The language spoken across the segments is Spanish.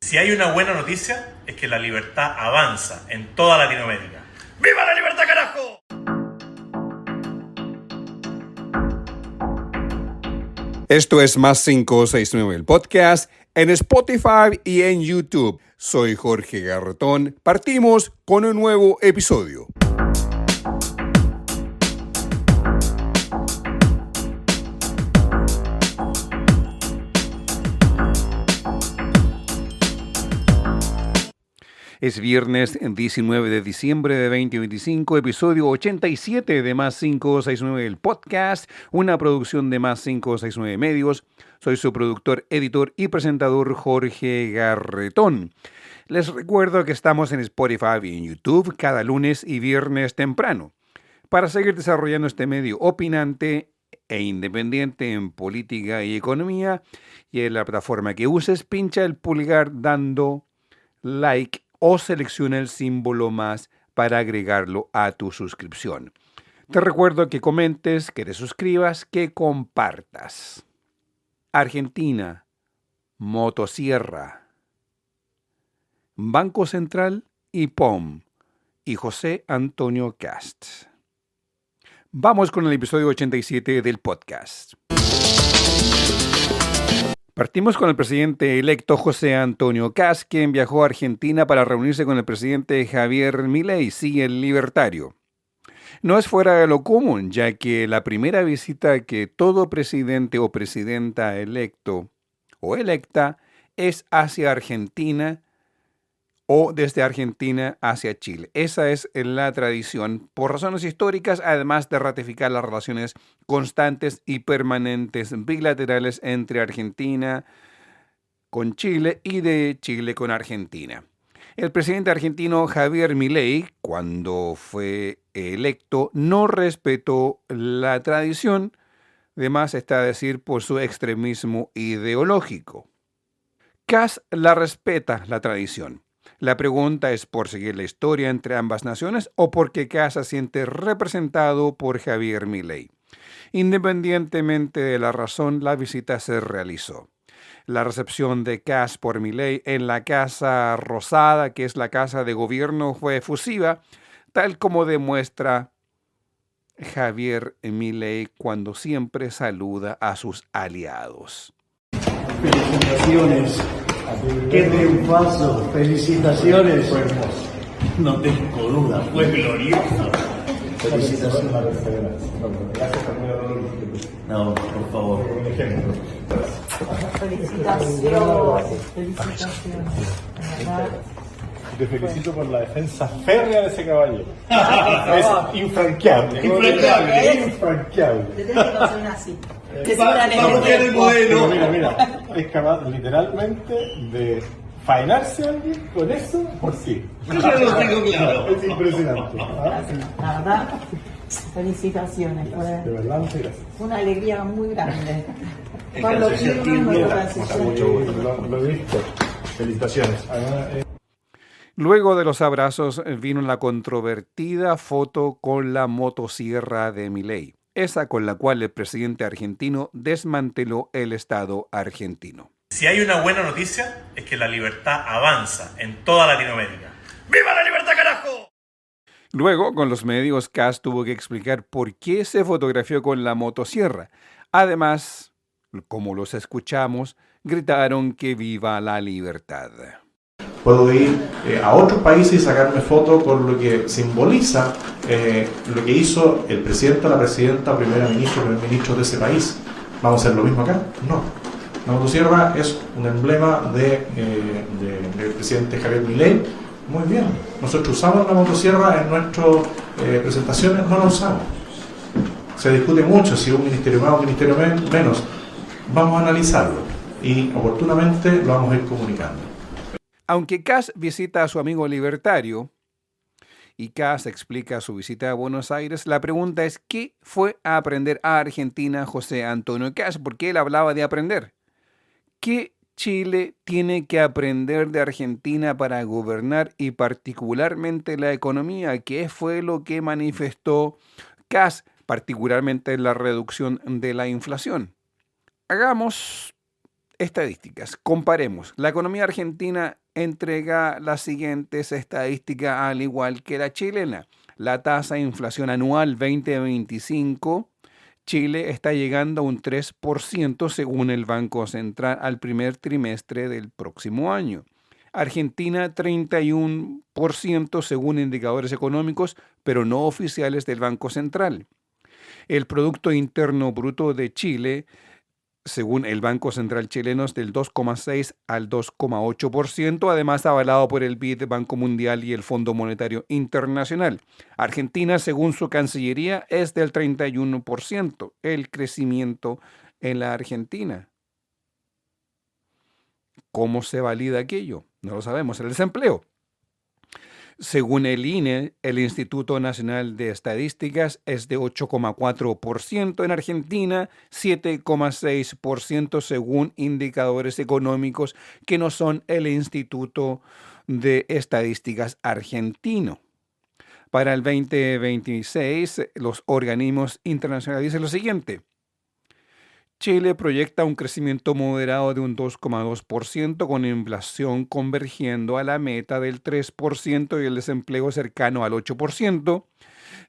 Si hay una buena noticia, es que la libertad avanza en toda Latinoamérica. ¡Viva la libertad, carajo! Esto es Más 569, el podcast, en Spotify y en YouTube. Soy Jorge Garretón. Partimos con un nuevo episodio. Es viernes 19 de diciembre de 2025, episodio 87 de Más 569, el podcast, una producción de Más 569 Medios. Soy su productor, editor y presentador Jorge Garretón. Les recuerdo que estamos en Spotify y en YouTube cada lunes y viernes temprano. Para seguir desarrollando este medio opinante e independiente en política y economía, y en la plataforma que uses, pincha el pulgar dando like o selecciona el símbolo más para agregarlo a tu suscripción. Te recuerdo que comentes, que te suscribas, que compartas. Argentina, motosierra, Banco Central y POM y José Antonio Cast. Vamos con el episodio 87 del podcast. Partimos con el presidente electo José Antonio Cast, quien viajó a Argentina para reunirse con el presidente Javier Milei, sí, el libertario. No es fuera de lo común, ya que la primera visita que todo presidente o presidenta electo o electa es hacia Argentina o desde Argentina hacia Chile. Esa es la tradición por razones históricas, además de ratificar las relaciones constantes y permanentes bilaterales entre Argentina con Chile y de Chile con Argentina. El presidente argentino Javier Milei, cuando fue electo, no respetó la tradición, además está a decir por su extremismo ideológico. Cast la respeta la tradición. La pregunta es por seguir la historia entre ambas naciones o porque Cast se siente representado por Javier Milei. Independientemente de la razón, la visita se realizó. La recepción de Cast por Milei en la Casa Rosada, que es la casa de gobierno, fue efusiva, tal como demuestra Javier Milei cuando siempre saluda a sus aliados. Felicitaciones. ¡Qué triunfazo! ¡Felicitaciones! Fue hermoso. No tengo duda, fue glorioso. Felicitaciones. Gracias también. No, por favor. Un ejemplo. Felicitaciones. ¿Verdad? Te felicito por la defensa férrea de ese caballero. Es infranqueable. Infranqueable. Te tenés que conseguir así. Vamos a el modelo. Pero mira, es capaz literalmente de faenarse a alguien con eso por sí. Yo ya lo tengo claro. Es impresionante. La verdad, felicitaciones. De Fue verdad, muchas gracias. una alegría muy grande. Es Pablo que hace sentir Kirchner, bien. nuestro asesor. Mucho gusto. Lo he visto. Felicitaciones. Luego de los abrazos vino la controvertida foto con la motosierra de Milei, esa con la cual el presidente argentino desmanteló el Estado argentino. Si hay una buena noticia, es que la libertad avanza en toda Latinoamérica. ¡Viva la libertad, carajo! Luego, con los medios, Cast tuvo que explicar por qué se fotografió con la motosierra. Además, como los escuchamos, gritaron que viva la libertad. Puedo ir a otros países y sacarme fotos con lo que simboliza lo que hizo el presidente, la presidenta, primer ministro de ese país. ¿Vamos a hacer lo mismo acá? No. La motosierra es un emblema del presidente Javier Milei. Muy bien. Nosotros usamos la motosierra en nuestras presentaciones, no la usamos. Se discute mucho si un ministerio más o un ministerio menos. Vamos a analizarlo y oportunamente lo vamos a ir comunicando. Aunque Cast visita a su amigo libertario y Cast explica su visita a Buenos Aires, la pregunta es ¿qué fue a aprender a Argentina José Antonio Cast? Porque él hablaba de aprender. ¿Qué Chile tiene que aprender de Argentina para gobernar y particularmente la economía? ¿Qué fue lo que manifestó Cast, particularmente en la reducción de la inflación? Hagamos Estadísticas. Comparemos. La economía argentina entrega las siguientes estadísticas al igual que la chilena. La tasa de inflación anual 2025, Chile está llegando a un 3% según el Banco Central al primer trimestre del próximo año. Argentina 31% según indicadores económicos, pero no oficiales del Banco Central. El Producto Interno Bruto de Chile, según el Banco Central chileno, es del 2,6 al 2,8%, además avalado por el BID, Banco Mundial y el Fondo Monetario Internacional. Argentina, según su Cancillería, es del 31%, el crecimiento en la Argentina. ¿Cómo se valida aquello? No lo sabemos. El desempleo. Según el INE, el Instituto Nacional de Estadísticas, es de 8,4% en Argentina, 7,6% según indicadores económicos que no son el Instituto de Estadísticas argentino. Para el 2026, los organismos internacionales dicen lo siguiente. Chile proyecta un crecimiento moderado de un 2,2% con inflación convergiendo a la meta del 3% y el desempleo cercano al 8%,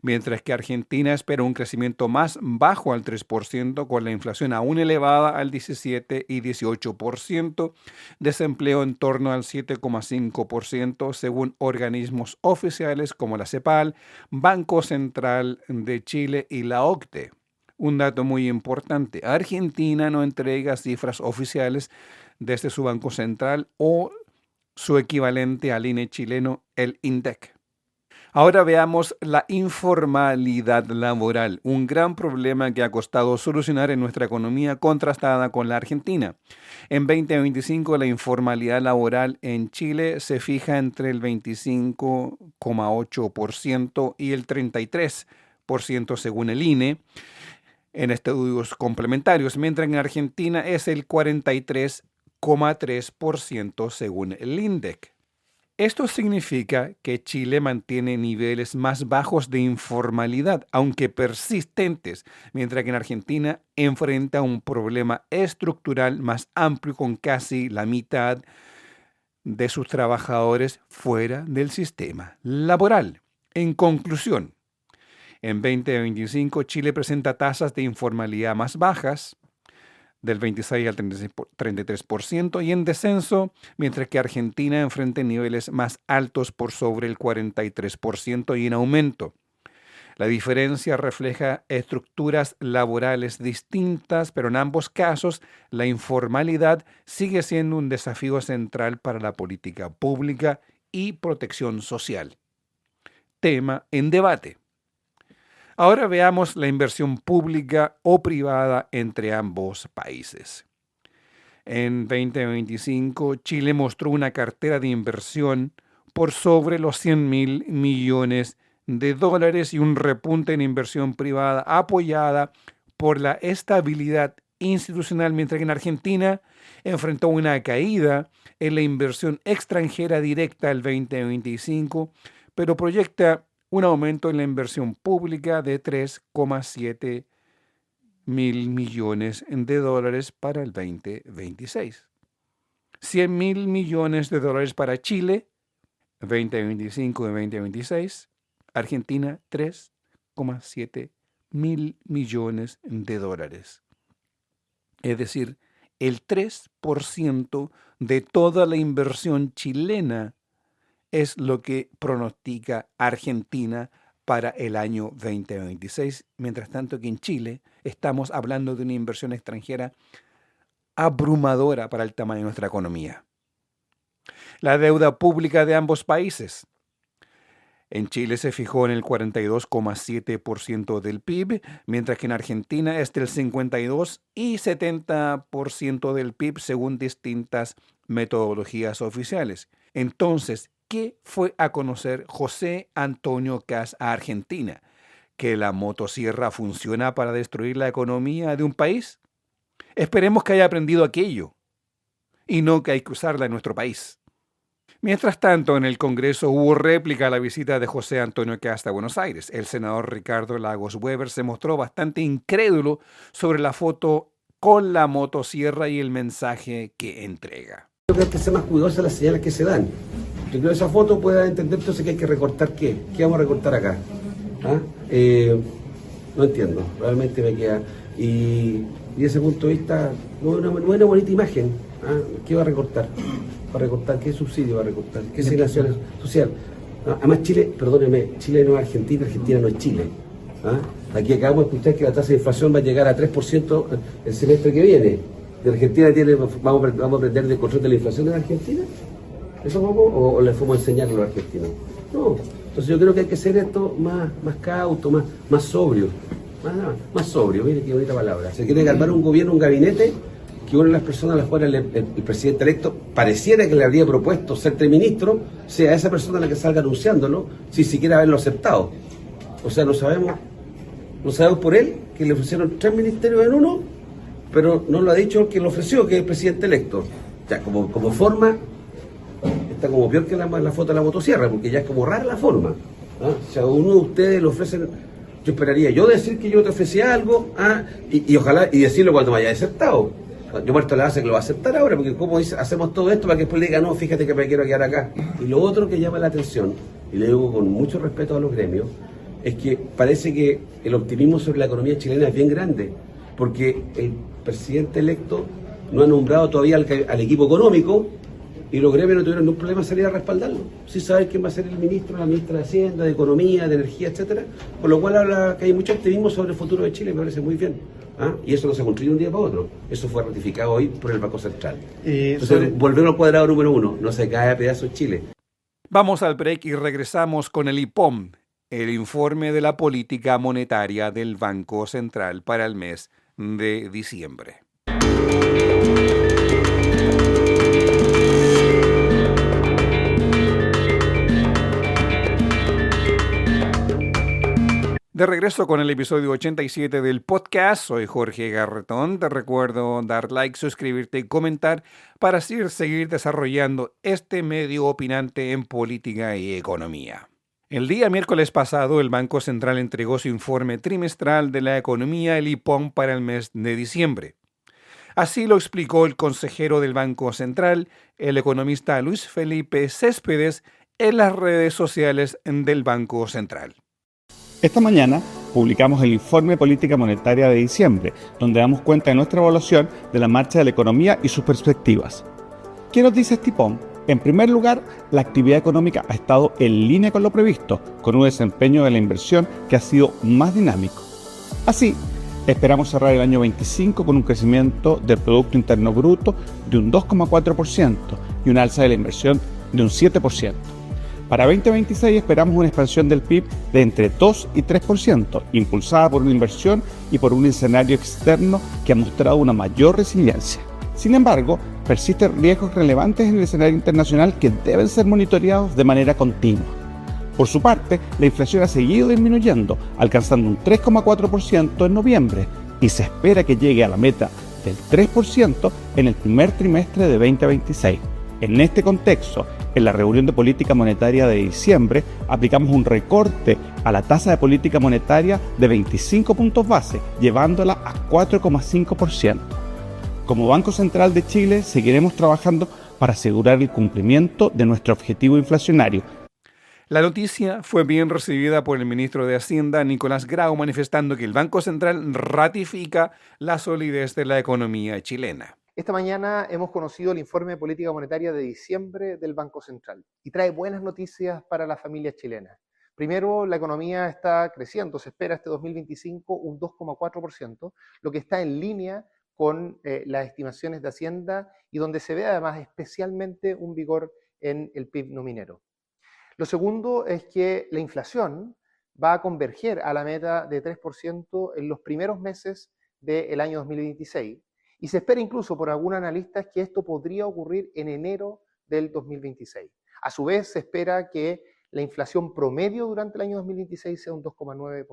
mientras que Argentina espera un crecimiento más bajo al 3% con la inflación aún elevada al 17 y 18%, desempleo en torno al 7,5% según organismos oficiales como la CEPAL, Banco Central de Chile y la OCDE. Un dato muy importante, Argentina no entrega cifras oficiales desde su Banco Central o su equivalente al INE chileno, el INDEC. Ahora veamos la informalidad laboral, un gran problema que ha costado solucionar en nuestra economía contrastada con la Argentina. En 2025 la informalidad laboral en Chile se fija entre el 25,8% y el 33% según el INE. En estudios complementarios, mientras en Argentina es el 43,3% según el INDEC. Esto significa que Chile mantiene niveles más bajos de informalidad, aunque persistentes, mientras que en Argentina enfrenta un problema estructural más amplio con casi la mitad de sus trabajadores fuera del sistema laboral. En conclusión, en 2025, Chile presenta tasas de informalidad más bajas, del 26 al 33%, y en descenso, mientras que Argentina enfrenta niveles más altos por sobre el 43% y en aumento. La diferencia refleja estructuras laborales distintas, pero en ambos casos la informalidad sigue siendo un desafío central para la política pública y protección social. Tema en debate. Ahora veamos la inversión pública o privada entre ambos países. En 2025, Chile mostró una cartera de inversión por sobre los 100.000 millones de dólares y un repunte en inversión privada apoyada por la estabilidad institucional, mientras que en Argentina enfrentó una caída en la inversión extranjera directa el 2025, pero proyecta un aumento en la inversión pública de 3,7 mil millones de dólares para el 2026. 100.000 millones de dólares para Chile, 2025 y 2026. Argentina, 3,7 mil millones de dólares. Es decir, el 3% de toda la inversión chilena es lo que pronostica Argentina para el año 2026. Mientras tanto que en Chile estamos hablando de una inversión extranjera abrumadora para el tamaño de nuestra economía. La deuda pública de ambos países. En Chile se fijó en el 42,7% del PIB, mientras que en Argentina es del 52 y 70% del PIB según distintas metodologías oficiales. Entonces, ¿qué fue a conocer José Antonio Kast a Argentina? ¿Que la motosierra funciona para destruir la economía de un país? Esperemos que haya aprendido aquello y no que hay que usarla en nuestro país. Mientras tanto, en el Congreso hubo réplica a la visita de José Antonio Kast a Buenos Aires. El senador Ricardo Lagos Weber se mostró bastante incrédulo sobre la foto con la motosierra y el mensaje que entrega. Yo creo que hay que ser más cuidadosos las señales que se dan. Yo creo que esa foto puede entender entonces que hay que recortar qué. ¿Qué vamos a recortar acá? ¿Ah? No entiendo, realmente me queda. Y desde ese punto de vista, no es una bonita imagen. ¿Ah? ¿Qué va a recortar? ¿Va a recortar qué subsidio va a recortar? ¿Qué asignación social? ¿Ah? Además, Chile, perdóneme, Chile no es Argentina, Argentina no es Chile. ¿Ah? Aquí acabamos de escuchar que la tasa de inflación va a llegar a 3% el semestre que viene. ¿De Argentina vamos a aprender del control de la inflación en Argentina? ¿Eso vamos o les fuimos a enseñar a los argentinos? No. Entonces yo creo que hay que ser esto más cauto, más sobrio. Más sobrio, mire qué bonita palabra. Se quiere armar un gobierno, un gabinete, que una de las personas a las cuales el presidente electo pareciera que le habría propuesto ser ministro, sea esa persona la que salga anunciándolo, sin siquiera haberlo aceptado. O sea, no sabemos por él que le ofrecieron 3 ministerios en uno, pero no lo ha dicho el que lo ofreció, que es el presidente electo. Ya, como forma, está como peor que la foto de la motosierra, porque ya es como rara la forma. ¿Ah? O sea, uno de ustedes le ofrecen, yo esperaría yo decir que yo te ofrecía algo, y ojalá, y decirlo cuando me haya aceptado. Yo muerto la base que lo va a aceptar ahora, porque como dice, hacemos todo esto para que después le diga, no, fíjate que me quiero quedar acá. Y lo otro que llama la atención, y le digo con mucho respeto a los gremios, es que parece que el optimismo sobre la economía chilena es bien grande, porque el presidente electo no ha nombrado todavía al equipo económico y los gremios no tuvieron ningún problema en salir a respaldarlo, sin saber quién va a ser el ministro, la ministra de Hacienda, de Economía, de Energía, etcétera, por lo cual habla que hay mucho optimismo sobre el futuro de Chile, me parece muy bien. Y eso no se construye de un día para otro, eso fue ratificado hoy por el Banco Central. Entonces, volvemos al cuadrado número 1, no se cae a pedazos Chile. Vamos al break y regresamos con el IPOM, el informe de la política monetaria del Banco Central para el mes de diciembre. De regreso con el episodio 87 del podcast, soy Jorge Garretón. Te recuerdo dar like, suscribirte y comentar para así seguir desarrollando este medio opinante en política y economía. El día miércoles pasado, el Banco Central entregó su informe trimestral de la economía, el IPOM, para el mes de diciembre. Así lo explicó el consejero del Banco Central, el economista Luis Felipe Céspedes, en las redes sociales del Banco Central. Esta mañana publicamos el informe de política monetaria de diciembre, donde damos cuenta de nuestra evaluación de la marcha de la economía y sus perspectivas. ¿Qué nos dice este IPOM? En primer lugar, la actividad económica ha estado en línea con lo previsto, con un desempeño de la inversión que ha sido más dinámico. Así, esperamos cerrar el año 25 con un crecimiento del Producto Interno Bruto de un 2,4% y un alza de la inversión de un 7%. Para 2026 esperamos una expansión del PIB de entre 2 y 3%, impulsada por una inversión y por un escenario externo que ha mostrado una mayor resiliencia. Sin embargo, persisten riesgos relevantes en el escenario internacional que deben ser monitoreados de manera continua. Por su parte, la inflación ha seguido disminuyendo, alcanzando un 3,4% en noviembre, y se espera que llegue a la meta del 3% en el primer trimestre de 2026. En este contexto, en la reunión de política monetaria de diciembre, aplicamos un recorte a la tasa de política monetaria de 25 puntos base, llevándola a 4,5%. Como Banco Central de Chile, seguiremos trabajando para asegurar el cumplimiento de nuestro objetivo inflacionario. La noticia fue bien recibida por el ministro de Hacienda, Nicolás Grau, manifestando que el Banco Central ratifica la solidez de la economía chilena. Esta mañana hemos conocido el informe de política monetaria de diciembre del Banco Central y trae buenas noticias para las familias chilenas. Primero, la economía está creciendo, se espera este 2025 un 2,4%, lo que está en línea con las estimaciones de Hacienda y donde se ve además especialmente un vigor en el PIB nominero. Lo segundo es que la inflación va a converger a la meta de 3% en los primeros meses del año 2026. Y se espera incluso por algunos analistas que esto podría ocurrir en enero del 2026. A su vez, se espera que la inflación promedio durante el año 2026 sea un 2,9%.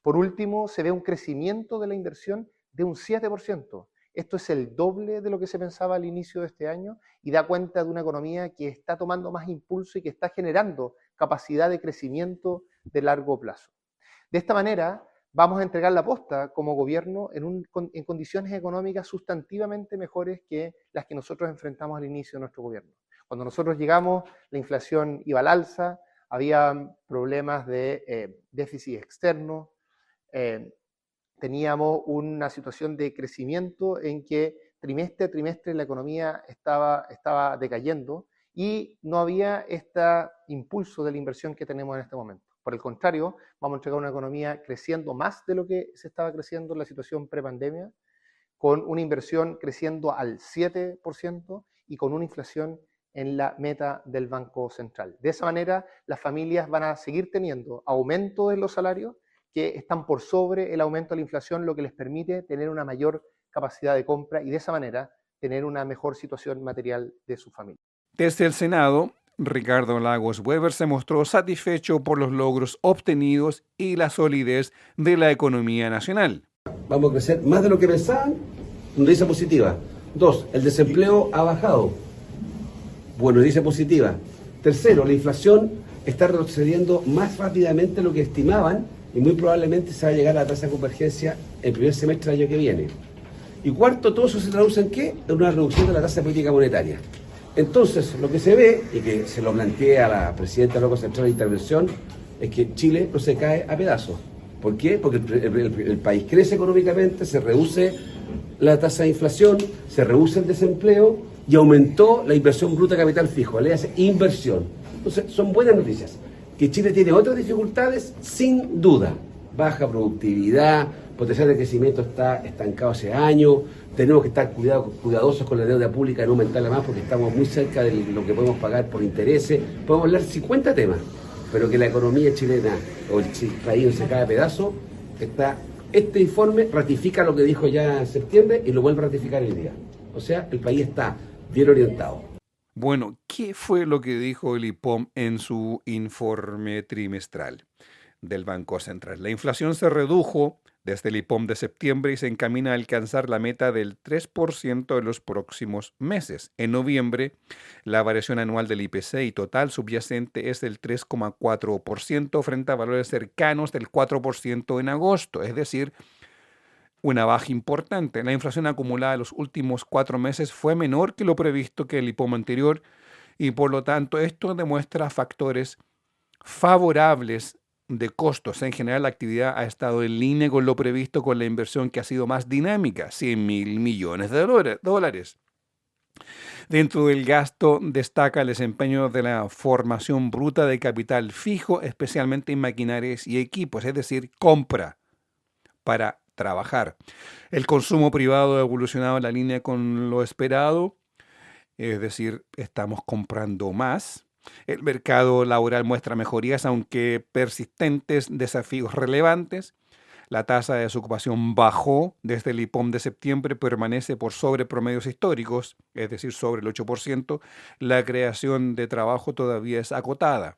Por último, se ve un crecimiento de la inversión de un 7%. Esto es el doble de lo que se pensaba al inicio de este año y da cuenta de una economía que está tomando más impulso y que está generando capacidad de crecimiento de largo plazo. De esta manera, vamos a entregar la posta como gobierno en condiciones económicas sustantivamente mejores que las que nosotros enfrentamos al inicio de nuestro gobierno. Cuando nosotros llegamos, la inflación iba al alza, había problemas de déficit externo, teníamos una situación de crecimiento en que trimestre a trimestre la economía estaba decayendo y no había este impulso de la inversión que tenemos en este momento. Por el contrario, vamos a entregar una economía creciendo más de lo que se estaba creciendo en la situación prepandemia, con una inversión creciendo al 7% y con una inflación en la meta del Banco Central. De esa manera, las familias van a seguir teniendo aumento de los salarios que están por sobre el aumento de la inflación, lo que les permite tener una mayor capacidad de compra y de esa manera tener una mejor situación material de su familia. Desde el Senado, Ricardo Lagos Weber se mostró satisfecho por los logros obtenidos y la solidez de la economía nacional. Vamos a crecer más de lo que pensaban, noticia positiva. 2, el desempleo ha bajado. Bueno, noticia positiva. Tercero, la inflación está retrocediendo más rápidamente de lo que estimaban y muy probablemente se va a llegar a la tasa de convergencia el primer semestre del año que viene. Y cuarto, todo eso se traduce en ¿qué? En una reducción de la tasa de política monetaria. Entonces, lo que se ve, y que se lo plantea a la presidenta del Banco Central de Intervención, es que Chile no se cae a pedazos. ¿Por qué? Porque el país crece económicamente, se reduce la tasa de inflación, se reduce el desempleo y aumentó la inversión bruta de capital fijo, le hace inversión. Entonces, son buenas noticias. Que Chile tiene otras dificultades, sin duda. Baja productividad, potencial de crecimiento está estancado hace años, tenemos que estar cuidadosos con la deuda pública, no aumentarla más porque estamos muy cerca de lo que podemos pagar por intereses. Podemos hablar 50 temas, pero que la economía chilena o el país no se cae a pedazo, este informe ratifica lo que dijo ya en septiembre y lo vuelve a ratificar hoy día. O sea, el país está bien orientado. Bueno, ¿qué fue lo que dijo el IPOM en su informe trimestral del Banco Central? La inflación se redujo desde el IPOM de septiembre y se encamina a alcanzar la meta del 3% en los próximos meses. En noviembre, la variación anual del IPC total subyacente es del 3,4% frente a valores cercanos del 4% en agosto, es decir, una baja importante. La inflación acumulada en los últimos 4 meses fue menor que lo previsto que el IPOM anterior y por lo tanto esto demuestra factores favorables de costos. En general, la actividad ha estado en línea con lo previsto, con la inversión que ha sido más dinámica, 100.000 millones de dólares. Dentro del gasto destaca el desempeño de la formación bruta de capital fijo, especialmente en maquinarias y equipos, es decir, compra para trabajar. El consumo privado ha evolucionado en la línea con lo esperado, es decir, estamos comprando más. El mercado laboral muestra mejorías, aunque persistentes desafíos relevantes. La tasa de desocupación bajó desde el IPOM de septiembre, permanece por sobre promedios históricos, es decir, sobre el 8%. La creación de trabajo todavía es acotada.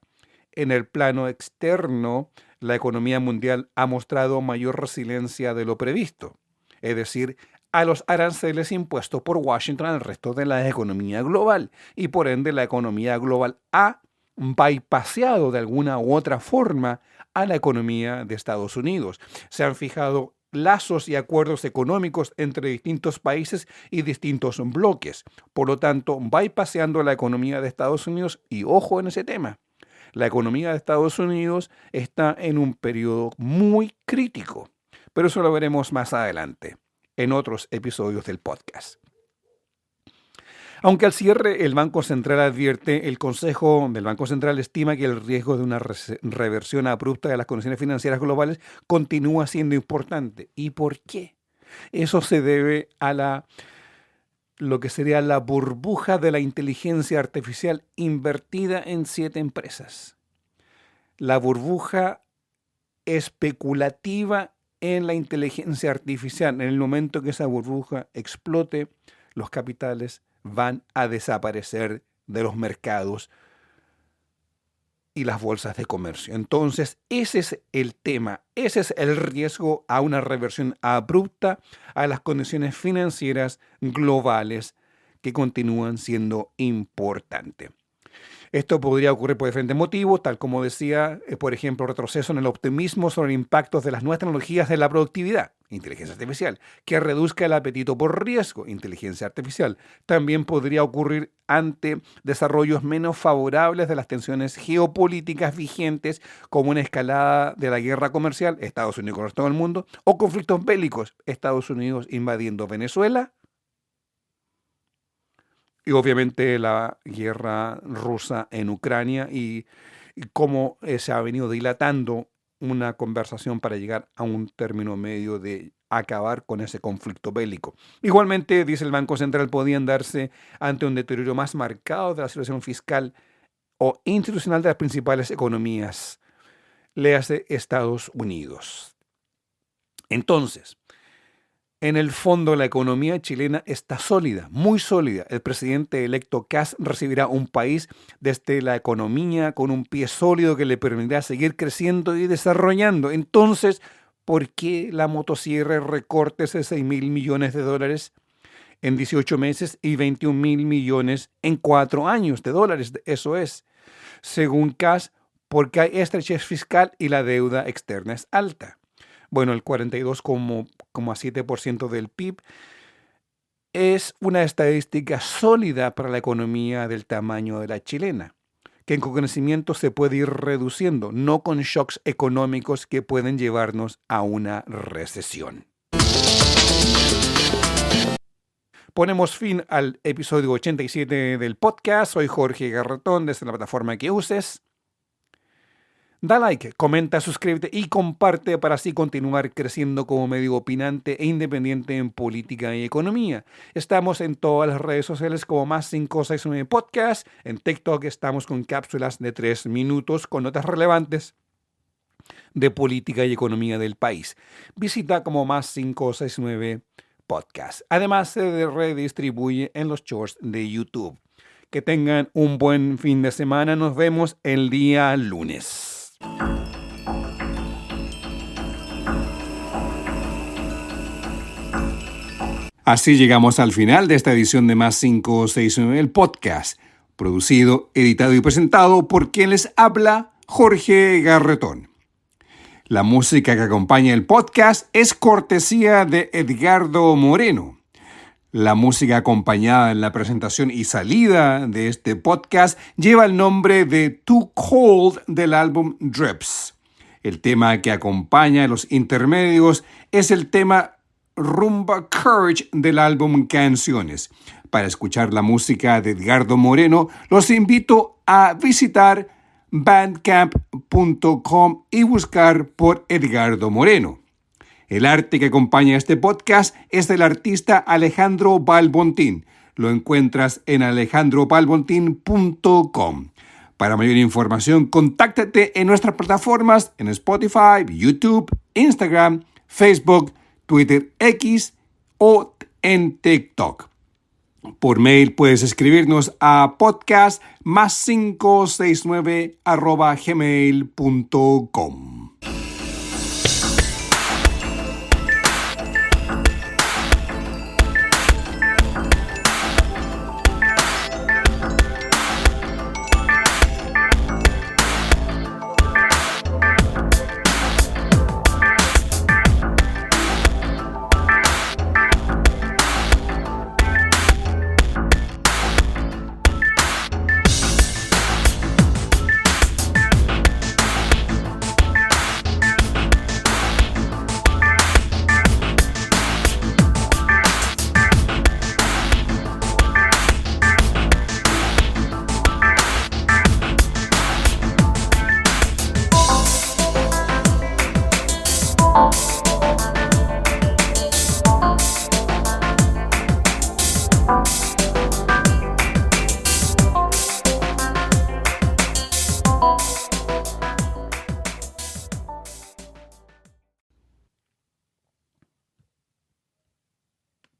En el plano externo, la economía mundial ha mostrado mayor resiliencia de lo previsto, es decir, a los aranceles impuestos por Washington al resto de la economía global, y por ende la economía global ha bypaseado de alguna u otra forma a la economía de Estados Unidos. Se han fijado lazos y acuerdos económicos entre distintos países y distintos bloques, por lo tanto, bypaseando la economía de Estados Unidos, y ojo en ese tema. La economía de Estados Unidos está en un periodo muy crítico, pero eso lo veremos más adelante, en otros episodios del podcast. Aunque al cierre el Banco Central advierte, el Consejo del Banco Central estima que el riesgo de una reversión abrupta de las condiciones financieras globales continúa siendo importante. ¿Y por qué? Eso se debe a lo que sería la burbuja de la inteligencia artificial invertida en 7 empresas. La burbuja especulativa en la inteligencia artificial. En el momento que esa burbuja explote, los capitales van a desaparecer de los mercados y las bolsas de comercio. Entonces, ese es el tema, ese es el riesgo a una reversión abrupta a las condiciones financieras globales que continúan siendo importantes. Esto podría ocurrir por diferentes motivos, tal como decía, por ejemplo, retroceso en el optimismo sobre impactos de las nuevas tecnologías de la productividad, inteligencia artificial, que reduzca el apetito por riesgo, inteligencia artificial. También podría ocurrir ante desarrollos menos favorables de las tensiones geopolíticas vigentes, como una escalada de la guerra comercial, Estados Unidos con el resto del mundo, o conflictos bélicos, Estados Unidos invadiendo Venezuela, y obviamente la guerra rusa en Ucrania y cómo se ha venido dilatando una conversación para llegar a un término medio de acabar con ese conflicto bélico. Igualmente, dice el Banco Central, podían darse ante un deterioro más marcado de la situación fiscal o institucional de las principales economías, léase Estados Unidos. Entonces, en el fondo, la economía chilena está sólida, muy sólida. El presidente electo Kast recibirá un país desde la economía con un pie sólido que le permitirá seguir creciendo y desarrollando. Entonces, ¿por qué la motosierra recortes de $6.000 millones en 18 meses y 21.000 millones en 4 años de dólares? Eso es, según Kast, porque hay estrechez fiscal y la deuda externa es alta. Bueno, el 42,7% del PIB es una estadística sólida para la economía del tamaño de la chilena, que con crecimiento se puede ir reduciendo, no con shocks económicos que pueden llevarnos a una recesión. Ponemos fin al episodio 87 del podcast. Soy Jorge Garretón, desde la plataforma que uses. Da like, comenta, suscríbete y comparte para así continuar creciendo como medio opinante e independiente en política y economía. Estamos en todas las redes sociales como +569 Podcast. En TikTok estamos con cápsulas de 3 minutos con notas relevantes de política y economía del país. Visita como +569 Podcast. Además se redistribuye en los shorts de YouTube. Que tengan un buen fin de semana. Nos vemos el día lunes. Así llegamos al final de esta edición de +569, el podcast, producido, editado y presentado por quien les habla, Jorge Garretón. La música que acompaña el podcast es cortesía de Edgardo Moreno. La música acompañada en la presentación y salida de este podcast lleva el nombre de Too Cold del álbum Drips. El tema que acompaña los intermedios es el tema Rumba Courage del álbum Canciones. Para escuchar la música de Edgardo Moreno, los invito a visitar bandcamp.com y buscar por Edgardo Moreno. El arte que acompaña este podcast es del artista Alejandro Balbontín. Lo encuentras en alejandrobalbontin.com. Para mayor información, contáctate en nuestras plataformas en Spotify, YouTube, Instagram, Facebook, Twitter X o en TikTok. Por mail puedes escribirnos a podcast +569@gmail.com.